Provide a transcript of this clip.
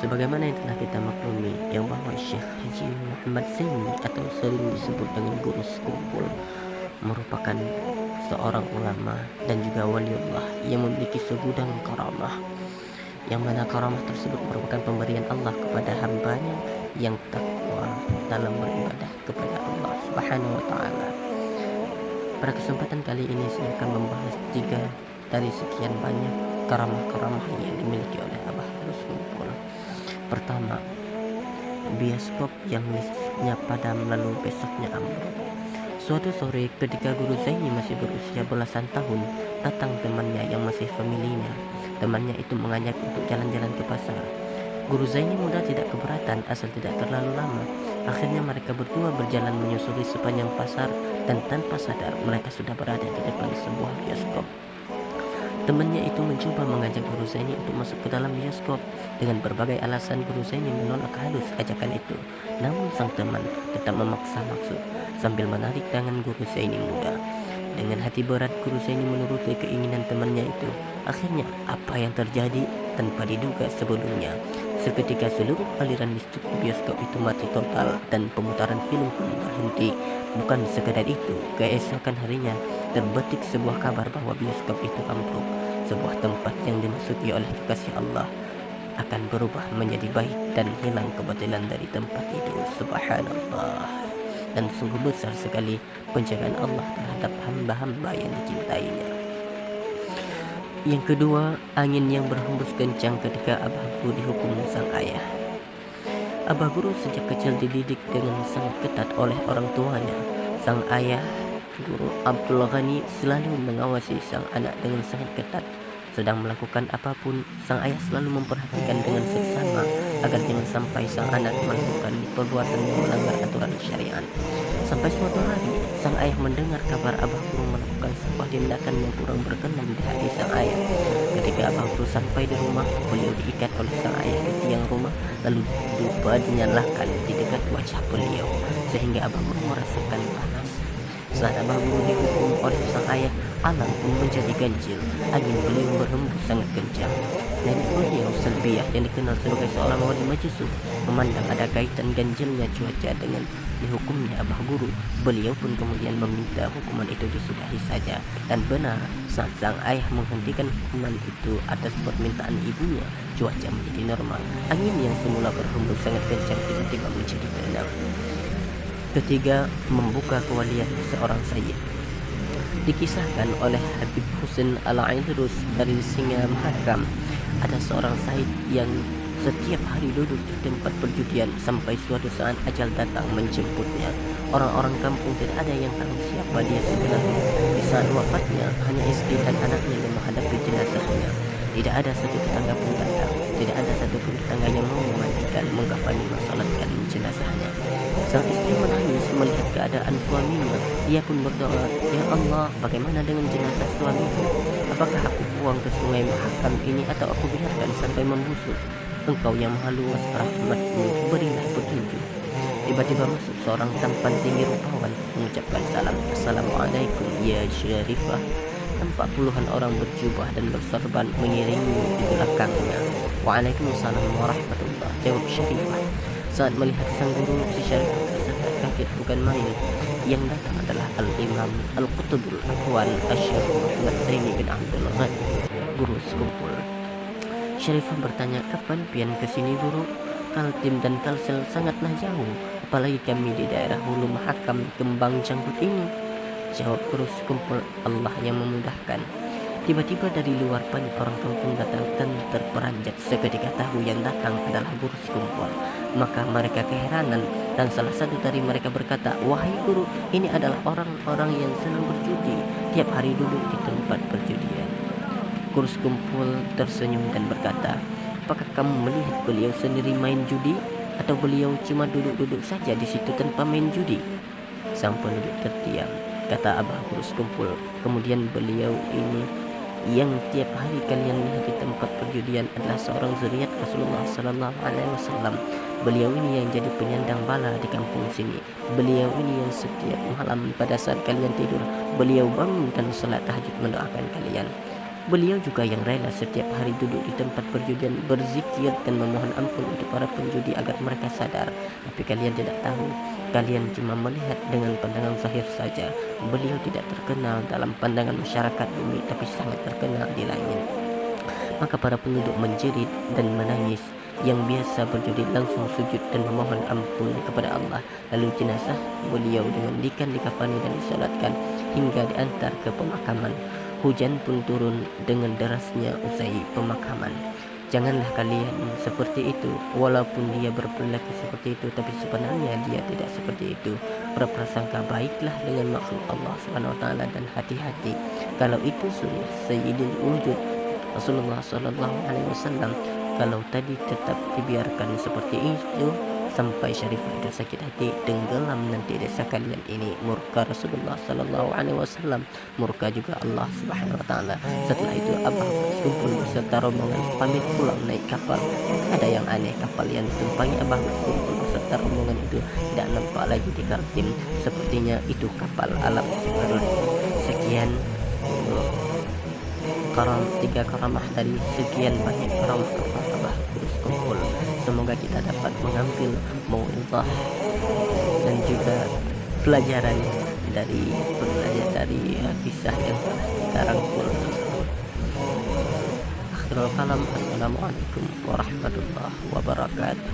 Sebagaimana yang telah kita maklumi yang bahwa Syekh Haji Muhammad Zaini atau sering disebut dengan Guru Sekumpul merupakan seorang ulama dan juga waliullah yang memiliki segudang karamah, yang mana karamah tersebut merupakan pemberian Allah kepada hambanya yang takwa dalam beribadah kepada Allah Subhanahu wa taala. Pada kesempatan kali ini saya akan membahas 3 dari sekian banyak karamah-karamah yang dimiliki oleh Abah Guru Sekumpul. Pertama, bioskop yang listriknya padam lalu besoknya ambruk. Suatu sore ketika Guru Zaini masih berusia belasan tahun, datang temannya yang masih familinya. Temannya itu mengajak untuk jalan-jalan ke pasar. Guru Zaini muda tidak keberatan asal tidak terlalu lama. Akhirnya mereka berdua berjalan menyusuri sepanjang pasar dan tanpa sadar mereka sudah berada di depan sebuah bioskop. Temannya itu mencoba mengajak Guru Zaini untuk masuk ke dalam bioskop. Dengan berbagai alasan Guru Zaini menolak halus ajakan itu. Namun sang teman tetap memaksa maksud sambil menarik tangan Guru Zaini muda. Dengan hati berat Guru Zaini menuruti keinginan temannya itu. Akhirnya apa yang terjadi tanpa diduga sebelumnya. Seketika seluruh aliran listrik di bioskop itu mati total dan pemutaran film pun berhenti. Bukan sekadar itu, keesokan harinya terbetik sebuah kabar bahwa bioskop itu ambruk. Sebuah tempat yang dimasuki oleh kekasih Allah akan berubah menjadi baik dan hilang kebatilan dari tempat itu. Subhanallah. Dan sungguh besar sekali penjagaan Allah terhadap hamba-hamba yang dicintainya. Yang kedua, angin yang berhembus kencang ketika Abah Guru dihukum sang ayah. Abah Guru sejak kecil dididik dengan sangat ketat oleh orang tuanya. Sang ayah, Guru Abdul Ghani, selalu mengawasi sang anak dengan sangat ketat. Sedang melakukan apapun, sang ayah selalu memperhatikan dengan seksama agar jangan sampai sang anak melakukan perbuatan yang melanggar aturan syariat. Sampai suatu hari, sang ayah mendengar kabar Abah Guru melakukan sebuah tindakan yang kurang berkenan di hati sang ayah. Ketika Abah Guru sampai di rumah, beliau diikat oleh sang ayah di tiang rumah, lalu dupa dinyalakan di dekat wajah beliau, sehingga Abah Guru merasakan panas. Saat Abah Guru dihukum oleh sang ayah, alam pun menjadi ganjil. Angin beliau berhembus sangat kencang. Nenek beliau Salbiyah yang dikenal sebagai seorang wali majusuf memandang ada kaitan ganjilnya cuaca dengan dihukumnya Abah Guru. Beliau pun kemudian meminta hukuman itu disudahi saja. Dan benar, saat sang ayah menghentikan hukuman itu atas permintaan ibunya, cuaca menjadi normal. Angin yang semula berhembus sangat kencang tiba-tiba menjadi tenang. Ketiga, membuka kewalian seorang sayyid. Dikisahkan oleh Habib Husin Al-Aidrus dari Singa Mahakam, ada seorang sayyid yang setiap hari duduk di tempat perjudian sampai suatu saat ajal datang menjemputnya. Orang-orang kampung tidak ada yang tahu siapa dia sebenarnya. Di saat wafatnya, hanya istri dan anaknya yang menghadapi jenazahnya. Tidak ada satu tetangga pun datang. Tidak ada satu pun tetangga yang mau memandikan, mengkafani, mensolatkan jenazahnya. Sang istri menangis melihat keadaan suaminya. Ia pun berdoa, "Ya Allah, bagaimana dengan jenazah suamiku? Apakah aku buang ke sungai Mahakam ini atau aku biarkan sampai membusuk? Engkau yang maha luas rahmatmu, berilah petunjuk." Tiba-tiba masuk seorang tampan tinggi rupawan mengucapkan salam. "Assalamualaikum ya Syarifah." Tampak puluhan orang berjubah dan berserban mengiringi di belakangnya. "Waalaikumsalam warahmatullah," jawab Syarifah. Saat melihat sang guru, si Syarifah tersentak kaget bukan main. Yang datang adalah Al-Imam Al-Qutbul Akhwan Asy-Syaikh Muhammad Zaini bin Abdul Ghani, Guru Sekumpul. Syarifah bertanya, "Kapan pian ke sini guru? Kaltim dan Kalsel sangatlah jauh, apalagi kami di daerah Hulu Mahakam Kembang Janggut ini." Jawab Guru Sekumpul, "Allah yang memudahkan." Tiba-tiba dari luar banyak orang kampung datang dan terperanjat seketika tahu yang datang adalah Guru Sekumpul. Maka mereka keheranan dan salah satu dari mereka berkata, "Wahai guru, ini adalah orang-orang yang senang berjudi, tiap hari duduk di tempat perjudian." Guru Sekumpul tersenyum dan berkata, "Apakah kamu melihat beliau sendiri main judi atau beliau cuma duduk-duduk saja di situ tanpa main judi?" Sang penduduk terdiam. Kata Abah Guru Sekumpul, "Kemudian beliau ini yang tiap hari kalian lihat di tempat perjudian adalah seorang zuriat Rasulullah Sallallahu Alaihi Wasallam. Beliau ini yang jadi penyandang bala di kampung sini. Beliau ini yang setiap malam pada saat kalian tidur, beliau bangun dan salat tahajud mendoakan kalian." Beliau juga yang rela setiap hari duduk di tempat perjudian, berzikir dan memohon ampun untuk para penjudi agar mereka sadar. Tapi kalian tidak tahu, kalian cuma melihat dengan pandangan zahir saja. Beliau tidak terkenal dalam pandangan masyarakat bumi, tapi sangat terkenal di langit. Maka para penduduk menjerit dan menangis. Yang biasa berjudi langsung sujud dan memohon ampun kepada Allah. Lalu jenazah beliau dimandikan, dikafani dan disolatkan hingga diantar ke pemakaman. Hujan pun turun dengan derasnya usai pemakaman. Janganlah kalian seperti itu. Walaupun dia berperilaku seperti itu, tapi sebenarnya dia tidak seperti itu. Berprasangka baiklah dengan makhluk Allah Subhanahu wa taala dan hati-hati. Kalau itu sunnah Sayyidil Wujud Rasulullah sallallahu alaihi wasallam, kalau tadi tetap dibiarkan seperti itu sampai Syarifah itu sakit hati, tenggelam nanti desa kalian ini. Murka Rasulullah sallallahu alaihi wasallam, murka juga Allah Subhanahu wa taala. Setelah itu Abah berkumpul beserta rombongan pamit pulang naik kapal. Ada yang aneh, kapal yang ditumpangi Abah berkumpul beserta rombongan itu tidak nampak lagi di Kaltim. Sepertinya itu kapal alam Jibril. Sekian tiga karamah dari sekian banyak karamah Abah terus kumpul. Semoga kita dapat mengambil mau'izah dan juga pelajaran dari kisah yang kita rangkul. Akhirul kalam, assalamualaikum warahmatullahi wabarakatuh.